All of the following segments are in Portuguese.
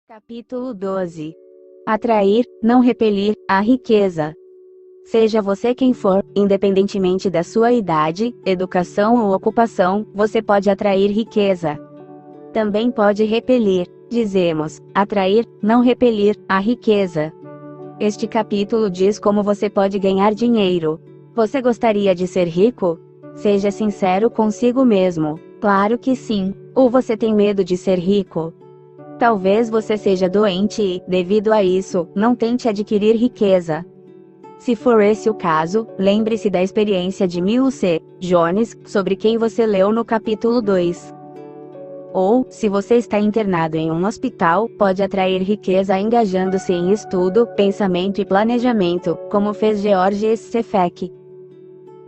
Capítulo 12. Atrair, não repelir, a riqueza. Seja você quem for, independentemente da sua idade, educação ou ocupação, você pode atrair riqueza. Também pode repelir. Dizemos, atrair, não repelir, a riqueza. Este capítulo diz como você pode ganhar dinheiro. Você gostaria de ser rico? Seja sincero consigo mesmo. Claro que sim. Ou você tem medo de ser rico? Talvez você seja doente e, devido a isso, não tente adquirir riqueza. Se for esse o caso, lembre-se da experiência de Mill C. Jones, sobre quem você leu no capítulo 2. Ou, se você está internado em um hospital, pode atrair riqueza engajando-se em estudo, pensamento e planejamento, como fez George Sefec.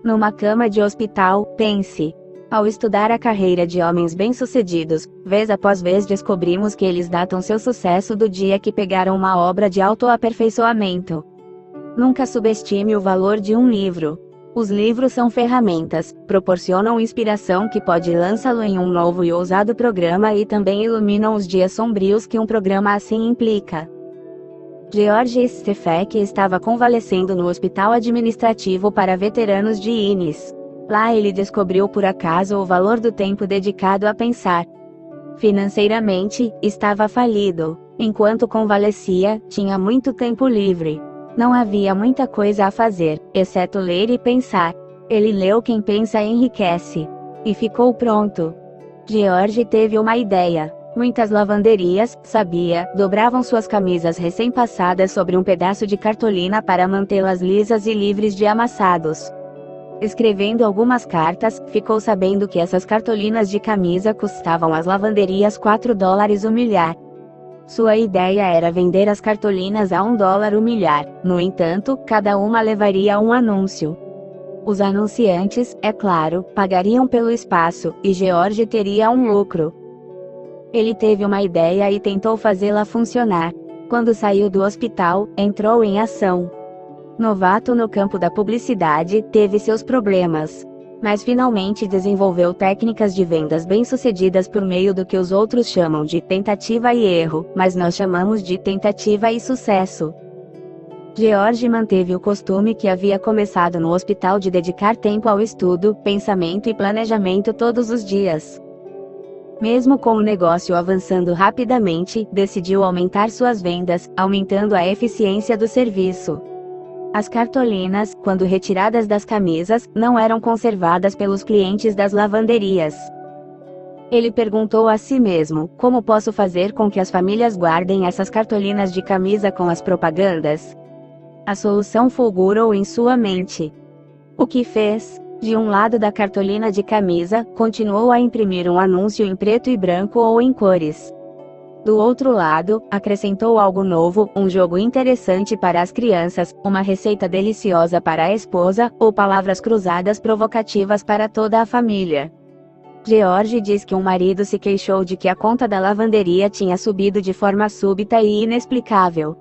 Numa cama de hospital, pense. Ao estudar a carreira de homens bem-sucedidos, vez após vez descobrimos que eles datam seu sucesso do dia que pegaram uma obra de autoaperfeiçoamento. Nunca subestime o valor de um livro. Os livros são ferramentas, proporcionam inspiração que pode lançá-lo em um novo e ousado programa e também iluminam os dias sombrios que um programa assim implica. George Sefec estava convalescendo no Hospital Administrativo para Veteranos de Innis. Lá ele descobriu por acaso o valor do tempo dedicado a pensar. Financeiramente, estava falido. Enquanto convalescia, tinha muito tempo livre. Não havia muita coisa a fazer, exceto ler e pensar. Ele leu Quem Pensa Enriquece. E ficou pronto. George teve uma ideia. Muitas lavanderias, sabia, dobravam suas camisas recém-passadas sobre um pedaço de cartolina para mantê-las lisas e livres de amassados. Escrevendo algumas cartas, ficou sabendo que essas cartolinas de camisa custavam às lavanderias $4 o milhar. Sua ideia era vender as cartolinas a $1 o milhar, no entanto, cada uma levaria um anúncio. Os anunciantes, é claro, pagariam pelo espaço, e George teria um lucro. Ele teve uma ideia e tentou fazê-la funcionar. Quando saiu do hospital, entrou em ação. Novato no campo da publicidade, teve seus problemas. Mas finalmente desenvolveu técnicas de vendas bem-sucedidas por meio do que os outros chamam de tentativa e erro, mas nós chamamos de tentativa e sucesso. George manteve o costume que havia começado no hospital de dedicar tempo ao estudo, pensamento e planejamento todos os dias. Mesmo com o negócio avançando rapidamente, decidiu aumentar suas vendas, aumentando a eficiência do serviço. As cartolinas, quando retiradas das camisas, não eram conservadas pelos clientes das lavanderias. Ele perguntou a si mesmo, como posso fazer com que as famílias guardem essas cartolinas de camisa com as propagandas? A solução fulgurou em sua mente. O que fez? De um lado da cartolina de camisa, continuou a imprimir um anúncio em preto e branco ou em cores. Do outro lado, acrescentou algo novo, um jogo interessante para as crianças, uma receita deliciosa para a esposa, ou palavras cruzadas provocativas para toda a família. George diz que um marido se queixou de que a conta da lavanderia tinha subido de forma súbita e inexplicável.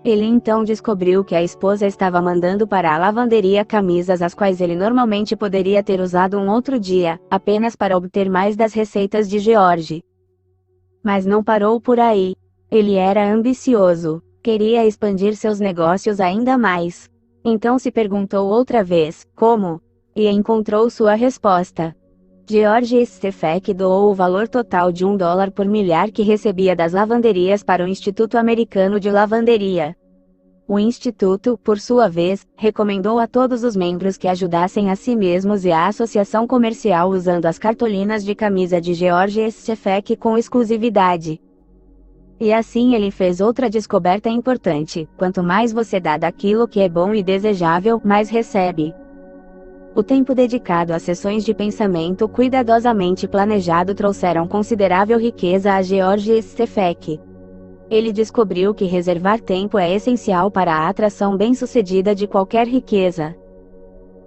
Ele então descobriu que a esposa estava mandando para a lavanderia camisas as quais ele normalmente poderia ter usado um outro dia, apenas para obter mais das receitas de George. Mas não parou por aí. Ele era ambicioso, queria expandir seus negócios ainda mais. Então se perguntou outra vez, como? E encontrou sua resposta. George Sefec doou o valor total de $1 por milhar que recebia das lavanderias para o Instituto Americano de Lavanderia. O Instituto, por sua vez, recomendou a todos os membros que ajudassem a si mesmos e à associação comercial usando as cartolinas de camisa de George Sefec com exclusividade. E assim ele fez outra descoberta importante: quanto mais você dá daquilo que é bom e desejável, mais recebe. O tempo dedicado a sessões de pensamento cuidadosamente planejado trouxeram considerável riqueza a George Sefec. Ele descobriu que reservar tempo é essencial para a atração bem-sucedida de qualquer riqueza.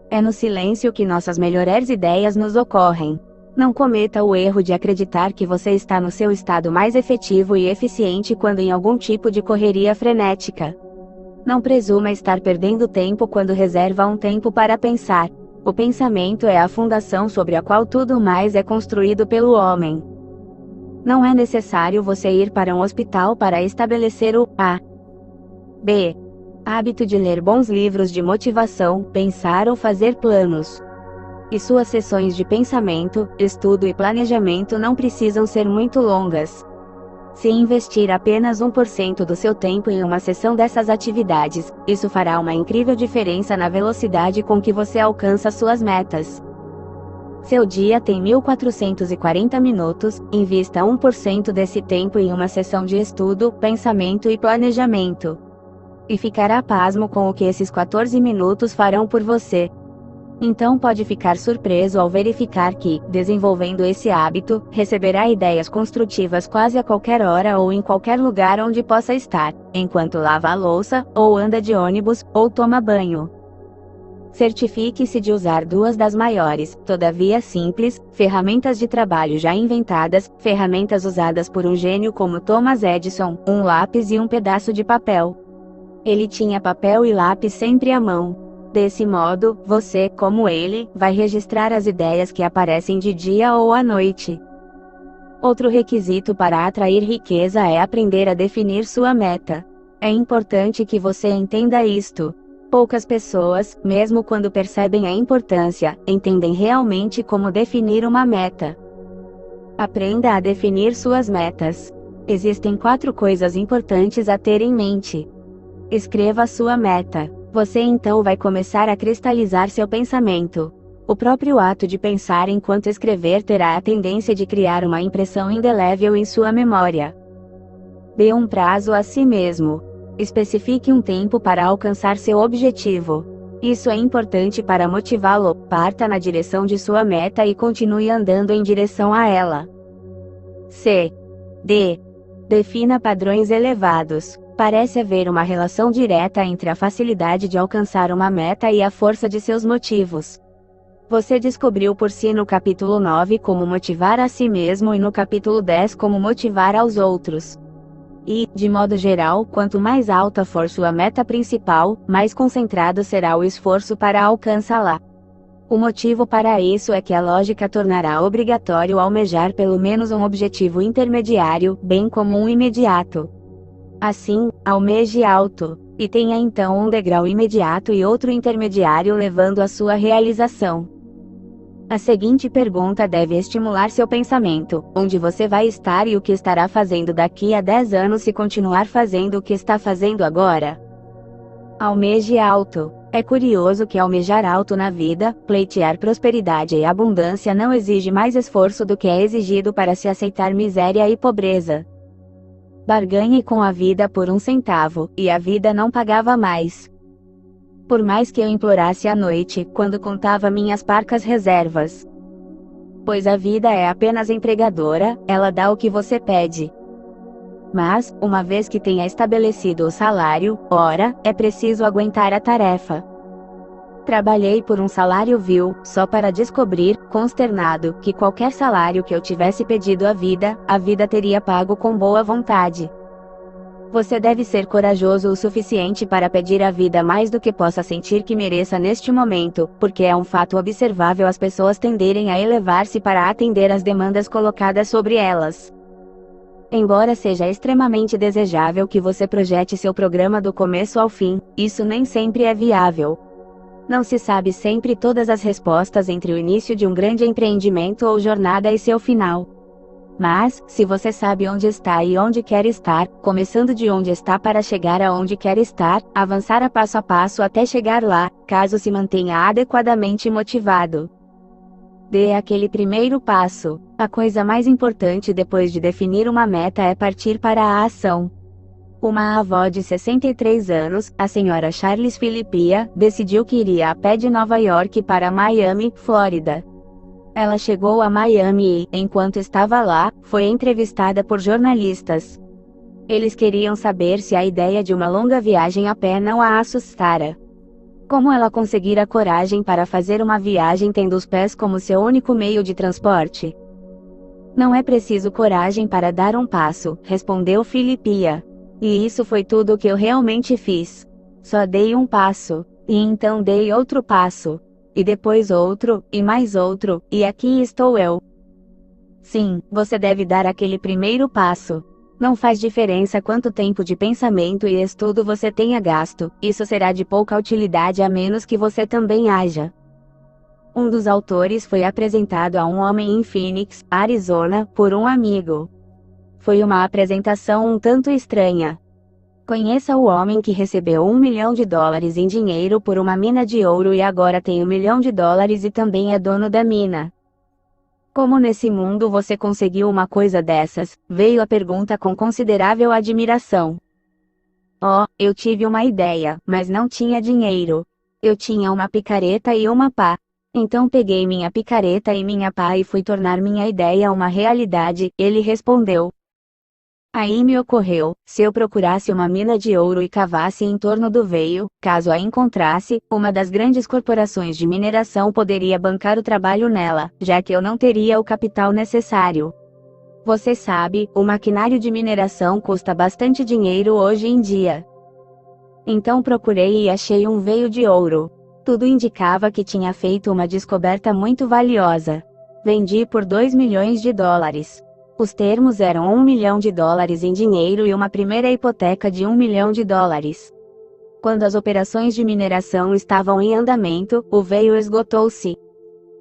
É no silêncio que nossas melhores ideias nos ocorrem. Não cometa o erro de acreditar que você está no seu estado mais efetivo e eficiente quando em algum tipo de correria frenética. Não presuma estar perdendo tempo quando reserva um tempo para pensar. O pensamento é a fundação sobre a qual tudo mais é construído pelo homem. Não é necessário você ir para um hospital para estabelecer o B. Hábito de ler bons livros de motivação, pensar ou fazer planos. E suas sessões de pensamento, estudo e planejamento não precisam ser muito longas. Se investir apenas 1% do seu tempo em uma sessão dessas atividades, isso fará uma incrível diferença na velocidade com que você alcança suas metas. Seu dia tem 1440 minutos, invista 1% desse tempo em uma sessão de estudo, pensamento e planejamento. E ficará pasmo com o que esses 14 minutos farão por você. Então pode ficar surpreso ao verificar que, desenvolvendo esse hábito, receberá ideias construtivas quase a qualquer hora ou em qualquer lugar onde possa estar, enquanto lava a louça, ou anda de ônibus, ou toma banho. Certifique-se de usar duas das maiores, todavia simples, ferramentas de trabalho já inventadas, ferramentas usadas por um gênio como Thomas Edison, um lápis e um pedaço de papel. Ele tinha papel e lápis sempre à mão. Desse modo, você, como ele, vai registrar as ideias que aparecem de dia ou à noite. Outro requisito para atrair riqueza é aprender a definir sua meta. É importante que você entenda isto. Poucas pessoas, mesmo quando percebem a importância, entendem realmente como definir uma meta. Aprenda a definir suas metas. Existem 4 coisas importantes a ter em mente. Escreva sua meta. Você então vai começar a cristalizar seu pensamento. O próprio ato de pensar enquanto escrever terá a tendência de criar uma impressão indelével em sua memória. Dê um prazo a si mesmo. Especifique um tempo para alcançar seu objetivo. Isso é importante para motivá-lo. Parta na direção de sua meta e continue andando em direção a ela. D. Defina padrões elevados. Parece haver uma relação direta entre a facilidade de alcançar uma meta e a força de seus motivos. Você descobriu por si no capítulo 9 como motivar a si mesmo e no capítulo 10 como motivar aos outros. E, de modo geral, quanto mais alta for sua meta principal, mais concentrado será o esforço para alcançá-la. O motivo para isso é que a lógica tornará obrigatório almejar pelo menos um objetivo intermediário, bem como um imediato. Assim, almeje alto, e tenha então um degrau imediato e outro intermediário levando à sua realização. A seguinte pergunta deve estimular seu pensamento: onde você vai estar e o que estará fazendo daqui a 10 anos se continuar fazendo o que está fazendo agora? Almeje alto. É curioso que almejar alto na vida, pleitear prosperidade e abundância não exige mais esforço do que é exigido para se aceitar miséria e pobreza. Barganhe com a vida por 1 centavo, e a vida não pagava mais. Por mais que eu implorasse à noite, quando contava minhas parcas reservas. Pois a vida é apenas empregadora, ela dá o que você pede. Mas, uma vez que tenha estabelecido o salário, ora, é preciso aguentar a tarefa. Trabalhei por um salário vil, só para descobrir, consternado, que qualquer salário que eu tivesse pedido à vida, a vida teria pago com boa vontade. Você deve ser corajoso o suficiente para pedir à vida mais do que possa sentir que mereça neste momento, porque é um fato observável as pessoas tenderem a elevar-se para atender às demandas colocadas sobre elas. Embora seja extremamente desejável que você projete seu programa do começo ao fim, isso nem sempre é viável. Não se sabe sempre todas as respostas entre o início de um grande empreendimento ou jornada e seu final. Mas, se você sabe onde está e onde quer estar, começando de onde está para chegar aonde quer estar, avançar passo a passo até chegar lá, caso se mantenha adequadamente motivado. Dê aquele primeiro passo. A coisa mais importante depois de definir uma meta é partir para a ação. Uma avó de 63 anos, a senhora Charles Philippia, decidiu que iria a pé de Nova York para Miami, Flórida. Ela chegou a Miami e, enquanto estava lá, foi entrevistada por jornalistas. Eles queriam saber se a ideia de uma longa viagem a pé não a assustara. Como ela conseguira coragem para fazer uma viagem tendo os pés como seu único meio de transporte? Não é preciso coragem para dar um passo, respondeu Philippia. E isso foi tudo o que eu realmente fiz. Só dei um passo, e então dei outro passo. E depois outro, e mais outro, e aqui estou eu. Sim, você deve dar aquele primeiro passo. Não faz diferença quanto tempo de pensamento e estudo você tenha gasto, isso será de pouca utilidade a menos que você também haja. Um dos autores foi apresentado a um homem em Phoenix, Arizona, por um amigo. Foi uma apresentação um tanto estranha. Conheça o homem que recebeu $1 milhão em dinheiro por uma mina de ouro e agora tem $1 milhão e também é dono da mina. Como nesse mundo você conseguiu uma coisa dessas? Veio a pergunta com considerável admiração. Oh, eu tive uma ideia, mas não tinha dinheiro. Eu tinha uma picareta e uma pá. Então peguei minha picareta e minha pá e fui tornar minha ideia uma realidade, ele respondeu. Aí me ocorreu, se eu procurasse uma mina de ouro e cavasse em torno do veio, caso a encontrasse, uma das grandes corporações de mineração poderia bancar o trabalho nela, já que eu não teria o capital necessário. Você sabe, o maquinário de mineração custa bastante dinheiro hoje em dia. Então procurei e achei um veio de ouro. Tudo indicava que tinha feito uma descoberta muito valiosa. Vendi por $2 milhões. Os termos eram $1 milhão em dinheiro e uma primeira hipoteca de $1 milhão. Quando as operações de mineração estavam em andamento, o veio esgotou-se.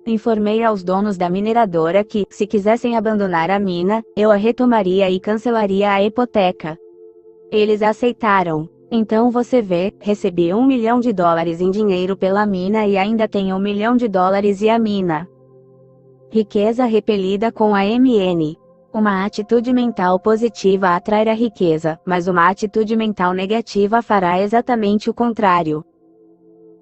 Informei aos donos da mineradora que, se quisessem abandonar a mina, eu a retomaria e cancelaria a hipoteca. Eles aceitaram. Então você vê, recebi $1 milhão em dinheiro pela mina e ainda tenho $1 milhão e a mina. Riqueza repelida com a MN. Uma atitude mental positiva atrai a riqueza, mas uma atitude mental negativa fará exatamente o contrário.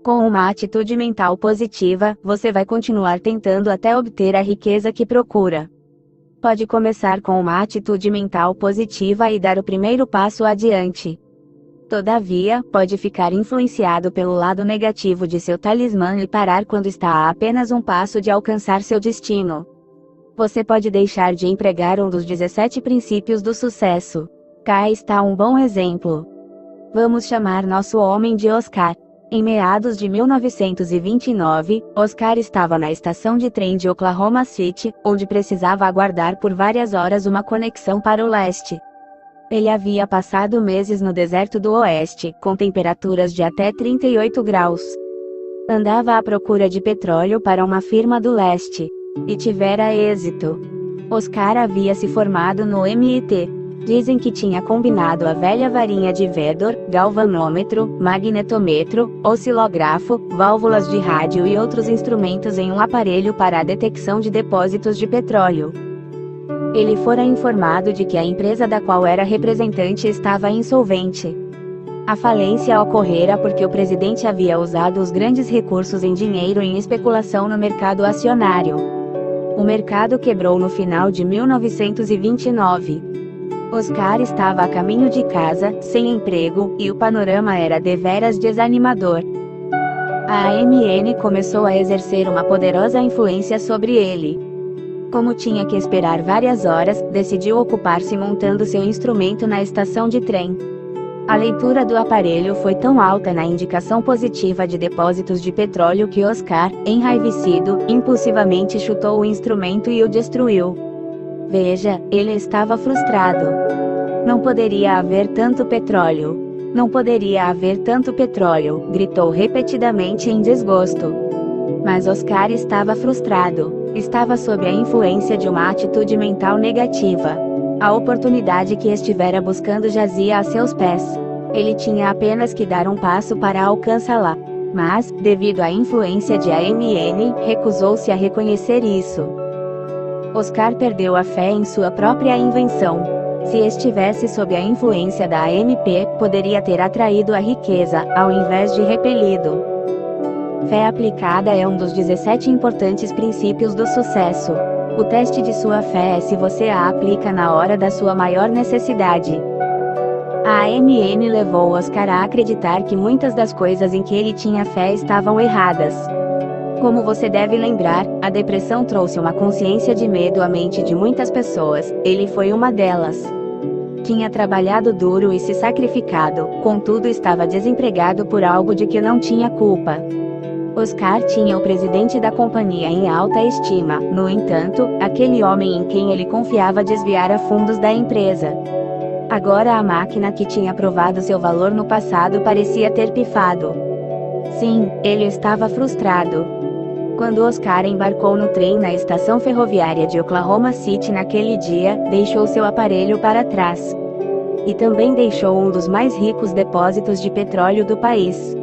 Com uma atitude mental positiva, você vai continuar tentando até obter a riqueza que procura. Pode começar com uma atitude mental positiva e dar o primeiro passo adiante. Todavia, pode ficar influenciado pelo lado negativo de seu talismã e parar quando está a apenas um passo de alcançar seu destino. Você pode deixar de empregar um dos 17 princípios do sucesso. Cá está um bom exemplo. Vamos chamar nosso homem de Oscar. Em meados de 1929, Oscar estava na estação de trem de Oklahoma City, onde precisava aguardar por várias horas uma conexão para o leste. Ele havia passado meses no deserto do oeste, com temperaturas de até 38 graus. Andava à procura de petróleo para uma firma do leste. E tivera êxito. Oscar havia se formado no MIT. Dizem que tinha combinado a velha varinha de Vedor, galvanômetro, magnetômetro, oscilógrafo, válvulas de rádio e outros instrumentos em um aparelho para a detecção de depósitos de petróleo. Ele fora informado de que a empresa da qual era representante estava insolvente. A falência ocorrera porque o presidente havia usado os grandes recursos em dinheiro em especulação no mercado acionário. O mercado quebrou no final de 1929. Oscar estava a caminho de casa, sem emprego, e o panorama era deveras desanimador. A AMN começou a exercer uma poderosa influência sobre ele. Como tinha que esperar várias horas, decidiu ocupar-se montando seu instrumento na estação de trem. A leitura do aparelho foi tão alta na indicação positiva de depósitos de petróleo que Oscar, enraivecido, impulsivamente chutou o instrumento e o destruiu. Veja, ele estava frustrado. Não poderia haver tanto petróleo. Não poderia haver tanto petróleo, gritou repetidamente em desgosto. Mas Oscar estava frustrado. Estava sob a influência de uma atitude mental negativa. A oportunidade que estivera buscando jazia a seus pés. Ele tinha apenas que dar um passo para alcançá-la. Mas, devido à influência de AMN, recusou-se a reconhecer isso. Oscar perdeu a fé em sua própria invenção. Se estivesse sob a influência da AMP, poderia ter atraído a riqueza, ao invés de repelido. Fé aplicada é um dos 17 importantes princípios do sucesso. O teste de sua fé é se você a aplica na hora da sua maior necessidade. A AMN levou Oscar a acreditar que muitas das coisas em que ele tinha fé estavam erradas. Como você deve lembrar, a depressão trouxe uma consciência de medo à mente de muitas pessoas, ele foi uma delas. Tinha trabalhado duro e se sacrificado, contudo estava desempregado por algo de que não tinha culpa. Oscar tinha o presidente da companhia em alta estima. No entanto, aquele homem em quem ele confiava desviara fundos da empresa. Agora a máquina que tinha provado seu valor no passado parecia ter pifado. Sim, ele estava frustrado. Quando Oscar embarcou no trem na estação ferroviária de Oklahoma City naquele dia, deixou seu aparelho para trás. E também deixou um dos mais ricos depósitos de petróleo do país.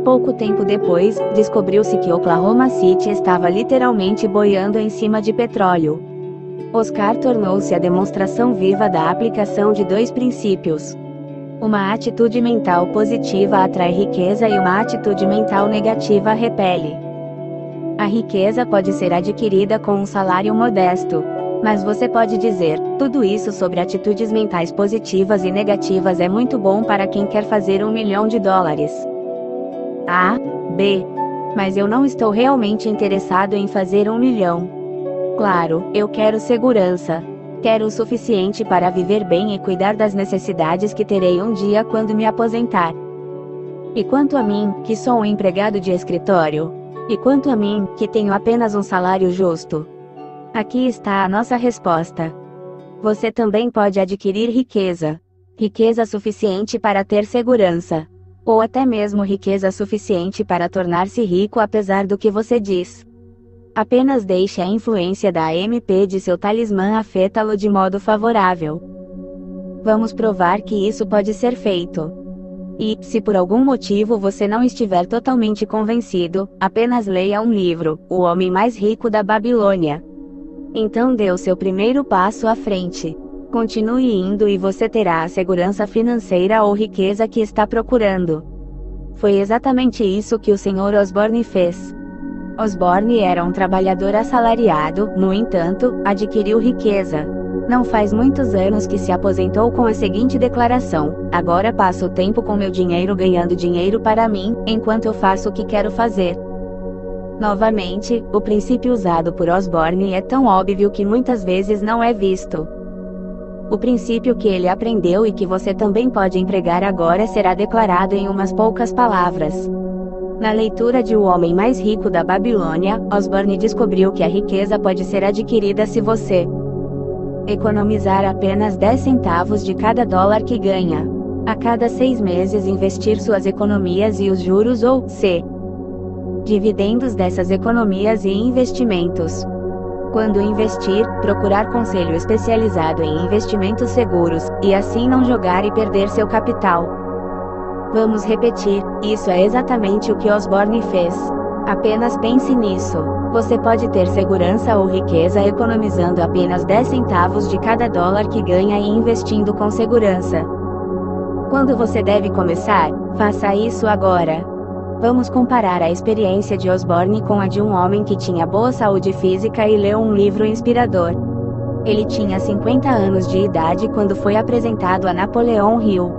Pouco tempo depois, descobriu-se que Oklahoma City estava literalmente boiando em cima de petróleo. Oscar tornou-se a demonstração viva da aplicação de dois princípios. Uma atitude mental positiva atrai riqueza e uma atitude mental negativa repele. A riqueza pode ser adquirida com um salário modesto. Mas você pode dizer, tudo isso sobre atitudes mentais positivas e negativas é muito bom para quem quer fazer $1 milhão. A. B. Mas eu não estou realmente interessado em fazer 1 milhão. Claro, eu quero segurança. Quero o suficiente para viver bem e cuidar das necessidades que terei um dia quando me aposentar. E quanto a mim, que sou um empregado de escritório? E quanto a mim, que tenho apenas um salário justo? Aqui está a nossa resposta. Você também pode adquirir riqueza. Riqueza suficiente para ter segurança. Ou até mesmo riqueza suficiente para tornar-se rico apesar do que você diz. Apenas deixe a influência da AMP de seu talismã afetá-lo de modo favorável. Vamos provar que isso pode ser feito. E, se por algum motivo você não estiver totalmente convencido, apenas leia um livro, O Homem Mais Rico da Babilônia. Então dê o seu primeiro passo à frente. Continue indo e você terá a segurança financeira ou riqueza que está procurando. Foi exatamente isso que o Sr. Osborne fez. Osborne era um trabalhador assalariado, no entanto, adquiriu riqueza. Não faz muitos anos que se aposentou com a seguinte declaração: agora passo o tempo com meu dinheiro ganhando dinheiro para mim, enquanto eu faço o que quero fazer. Novamente, o princípio usado por Osborne é tão óbvio que muitas vezes não é visto. O princípio que ele aprendeu e que você também pode empregar agora será declarado em umas poucas palavras. Na leitura de O Homem Mais Rico da Babilônia, Osborne descobriu que a riqueza pode ser adquirida se você economizar apenas 10 centavos de cada dólar que ganha. A cada 6 meses investir suas economias e os juros ou, C, dividendos dessas economias e investimentos. Quando investir, procurar conselho especializado em investimentos seguros, e assim não jogar e perder seu capital. Vamos repetir, isso é exatamente o que Osborne fez. Apenas pense nisso. Você pode ter segurança ou riqueza economizando apenas 10 centavos de cada dólar que ganha e investindo com segurança. Quando você deve começar? Faça isso agora. Vamos comparar a experiência de Osborne com a de um homem que tinha boa saúde física e leu um livro inspirador. Ele tinha 50 anos de idade quando foi apresentado a Napoleão Hill.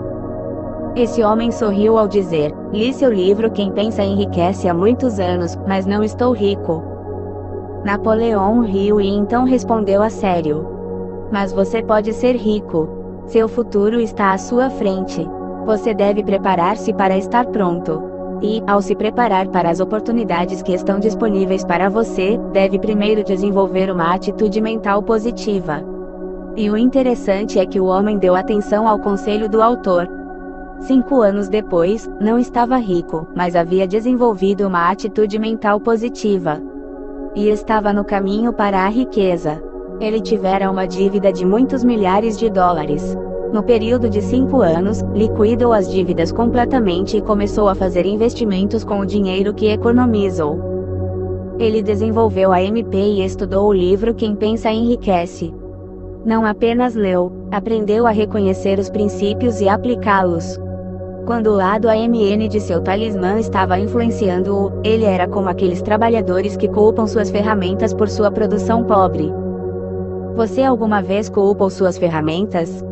Esse homem sorriu ao dizer: li seu livro Quem Pensa Enriquece há muitos anos, mas não estou rico. Napoleão riu e então respondeu a sério: mas você pode ser rico. Seu futuro está à sua frente. Você deve preparar-se para estar pronto. E, ao se preparar para as oportunidades que estão disponíveis para você, deve primeiro desenvolver uma atitude mental positiva. E o interessante é que o homem deu atenção ao conselho do autor. 5 anos depois, não estava rico, mas havia desenvolvido uma atitude mental positiva. E estava no caminho para a riqueza. Ele tivera uma dívida de muitos milhares de dólares. No período de 5 anos, liquidou as dívidas completamente e começou a fazer investimentos com o dinheiro que economizou. Ele desenvolveu a MP e estudou o livro Quem Pensa Enriquece. Não apenas leu, aprendeu a reconhecer os princípios e aplicá-los. Quando o lado AMN de seu talismã estava influenciando-o, ele era como aqueles trabalhadores que culpam suas ferramentas por sua produção pobre. Você alguma vez culpou suas ferramentas?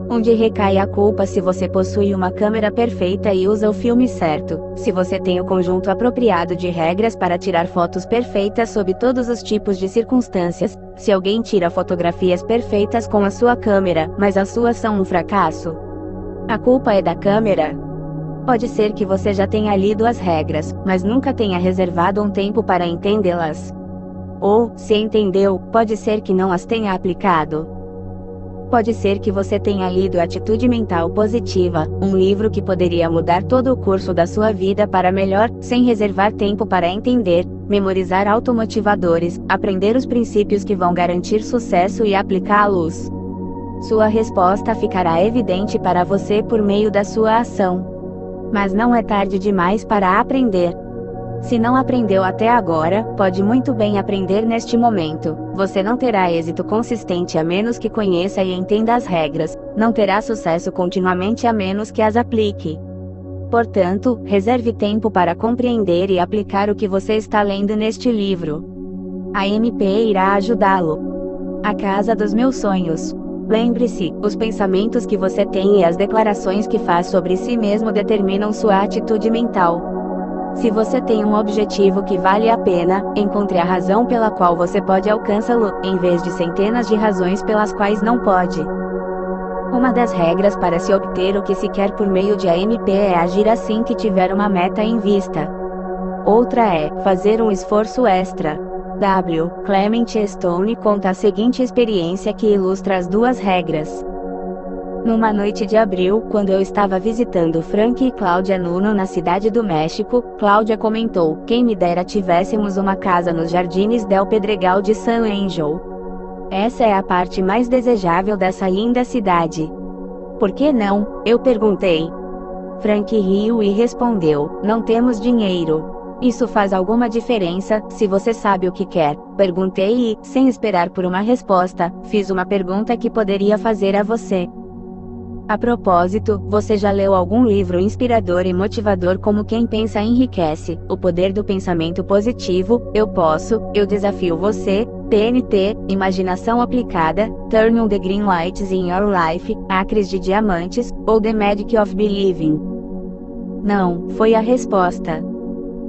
Onde recai a culpa se você possui uma câmera perfeita e usa o filme certo, se você tem o conjunto apropriado de regras para tirar fotos perfeitas sob todos os tipos de circunstâncias, se alguém tira fotografias perfeitas com a sua câmera, mas as suas são um fracasso? A culpa é da câmera? Pode ser que você já tenha lido as regras, mas nunca tenha reservado um tempo para entendê-las. Ou, se entendeu, pode ser que não as tenha aplicado. Pode ser que você tenha lido Atitude Mental Positiva, um livro que poderia mudar todo o curso da sua vida para melhor, sem reservar tempo para entender, memorizar automotivadores, aprender os princípios que vão garantir sucesso e aplicá-los. Sua resposta ficará evidente para você por meio da sua ação. Mas não é tarde demais para aprender. Se não aprendeu até agora, pode muito bem aprender neste momento. Você não terá êxito consistente a menos que conheça e entenda as regras, não terá sucesso continuamente a menos que as aplique. Portanto, reserve tempo para compreender e aplicar o que você está lendo neste livro. A MP irá ajudá-lo. A casa dos meus sonhos. Lembre-se, os pensamentos que você tem e as declarações que faz sobre si mesmo determinam sua atitude mental. Se você tem um objetivo que vale a pena, encontre a razão pela qual você pode alcançá-lo, em vez de centenas de razões pelas quais não pode. Uma das regras para se obter o que se quer por meio de AMP é agir assim que tiver uma meta em vista. Outra é fazer um esforço extra. W. Clement Stone conta a seguinte experiência que ilustra as duas regras. Numa noite de abril, quando eu estava visitando Frank e Cláudia Nuno na cidade do México, Cláudia comentou: quem me dera tivéssemos uma casa nos Jardines del Pedregal de San Angel. Essa é a parte mais desejável dessa linda cidade. Por que não? Eu perguntei. Frank riu e respondeu: não temos dinheiro. Isso faz alguma diferença, se você sabe o que quer? Perguntei e, sem esperar por uma resposta, fiz uma pergunta que poderia fazer a você. A propósito, você já leu algum livro inspirador e motivador como Quem Pensa Enriquece, O Poder do Pensamento Positivo, Eu Posso, Eu Desafio Você, TNT, Imaginação Aplicada, Turn on the Green Lights in Your Life, Acres de Diamantes, ou The Magic of Believing? Não, foi a resposta.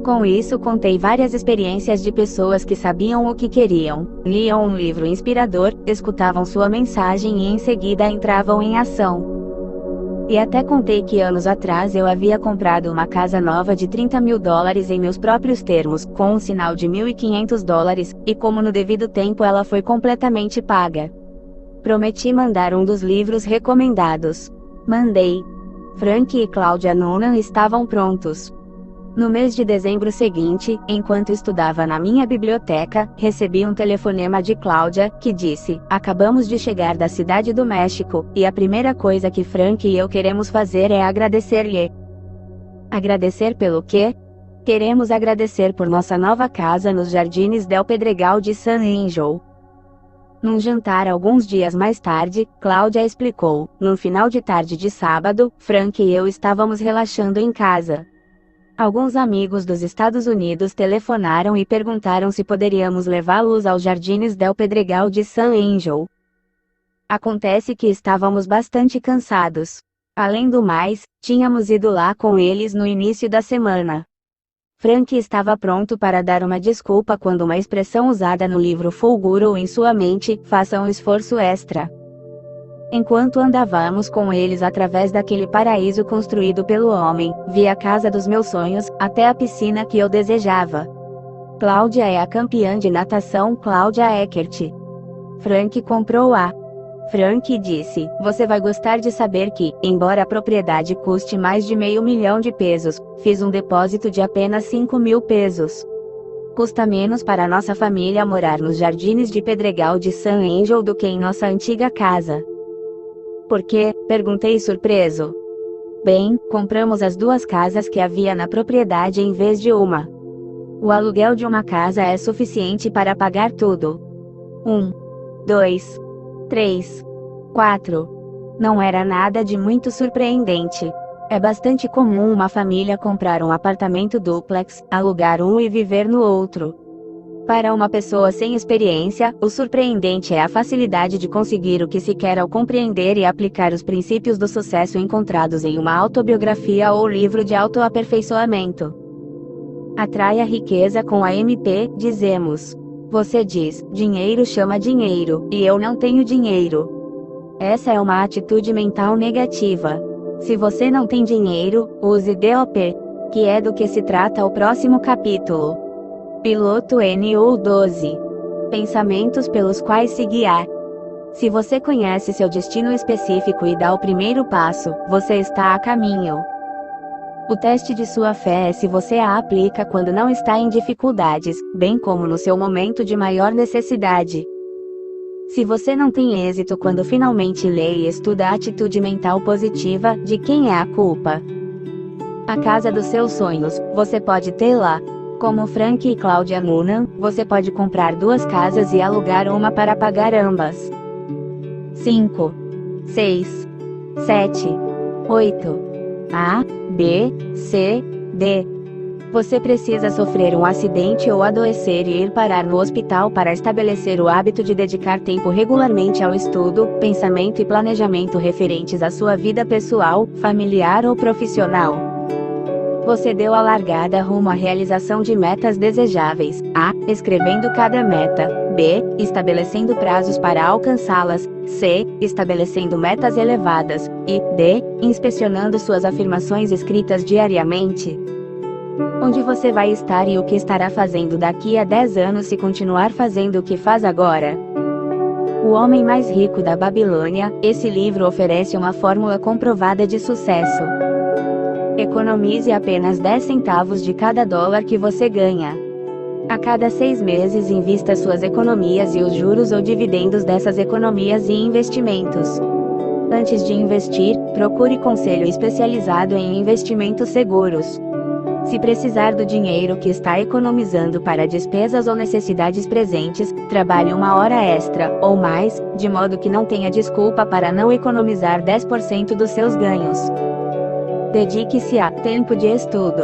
Com isso contei várias experiências de pessoas que sabiam o que queriam, liam um livro inspirador, escutavam sua mensagem e em seguida entravam em ação. E até contei que anos atrás eu havia comprado uma casa nova de $30 mil em meus próprios termos, com um sinal de $1.500, e como no devido tempo ela foi completamente paga. Prometi mandar um dos livros recomendados. Mandei. Frank e Cláudia Nuno estavam prontos. No mês de dezembro seguinte, enquanto estudava na minha biblioteca, recebi um telefonema de Cláudia, que disse: acabamos de chegar da cidade do México, e a primeira coisa que Frank e eu queremos fazer é agradecer-lhe. Agradecer pelo quê? Queremos agradecer por nossa nova casa nos Jardines del Pedregal de San Angel. Num jantar alguns dias mais tarde, Cláudia explicou: no final de tarde de sábado, Frank e eu estávamos relaxando em casa. Alguns amigos dos Estados Unidos telefonaram e perguntaram se poderíamos levá-los aos Jardines del Pedregal de San Angel. Acontece que estávamos bastante cansados. Além do mais, tínhamos ido lá com eles no início da semana. Frank estava pronto para dar uma desculpa quando uma expressão usada no livro fulgurou em sua mente: faça um esforço extra. Enquanto andávamos com eles através daquele paraíso construído pelo homem, vi a casa dos meus sonhos, até a piscina que eu desejava. Cláudia é a campeã de natação Cláudia Eckert. Frank comprou a. Frank disse: você vai gostar de saber que, embora a propriedade custe mais de $500 mil, fiz um depósito de apenas $5 mil. Custa menos para nossa família morar nos Jardines de Pedregal de San Angel do que em nossa antiga casa. Por quê? Perguntei surpreso. Bem, compramos as duas casas que havia na propriedade em vez de uma. O aluguel de uma casa é suficiente para pagar tudo. 1, 2, 3, 4. Não era nada de muito surpreendente. É bastante comum uma família comprar um apartamento duplex, alugar um e viver no outro. Para uma pessoa sem experiência, o surpreendente é a facilidade de conseguir o que se quer ao compreender e aplicar os princípios do sucesso encontrados em uma autobiografia ou livro de autoaperfeiçoamento. Atrai a riqueza com a MP, dizemos. Você diz: dinheiro chama dinheiro, e eu não tenho dinheiro. Essa é uma atitude mental negativa. Se você não tem dinheiro, use DOP, que é do que se trata o próximo capítulo. Piloto NU12. Pensamentos pelos quais se guiar. Se você conhece seu destino específico e dá o primeiro passo, você está a caminho. O teste de sua fé é se você a aplica quando não está em dificuldades, bem como no seu momento de maior necessidade. Se você não tem êxito quando finalmente lê e estuda a atitude mental positiva, de quem é a culpa? A casa dos seus sonhos, você pode tê-la. Como Frank e Claudia Noonan, você pode comprar 2 casas e alugar uma para pagar ambas. 5, 6, 7, 8. A, B, C, D. Você precisa sofrer um acidente ou adoecer e ir parar no hospital para estabelecer o hábito de dedicar tempo regularmente ao estudo, pensamento e planejamento referentes à sua vida pessoal, familiar ou profissional. Você deu a largada rumo à realização de metas desejáveis. A. Escrevendo cada meta. B. Estabelecendo prazos para alcançá-las. C. Estabelecendo metas elevadas. E D. Inspecionando suas afirmações escritas diariamente. Onde você vai estar e o que estará fazendo daqui a 10 anos se continuar fazendo o que faz agora? O Homem Mais Rico da Babilônia. Esse livro oferece uma fórmula comprovada de sucesso. Economize apenas 10 centavos de cada dólar que você ganha. A cada 6 meses invista suas economias e os juros ou dividendos dessas economias em investimentos. Antes de investir, procure conselho especializado em investimentos seguros. Se precisar do dinheiro que está economizando para despesas ou necessidades presentes, trabalhe 1 hora extra, ou mais, de modo que não tenha desculpa para não economizar 10% dos seus ganhos. Dedique-se a tempo de estudo,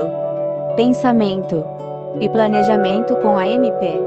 pensamento e planejamento com a MP.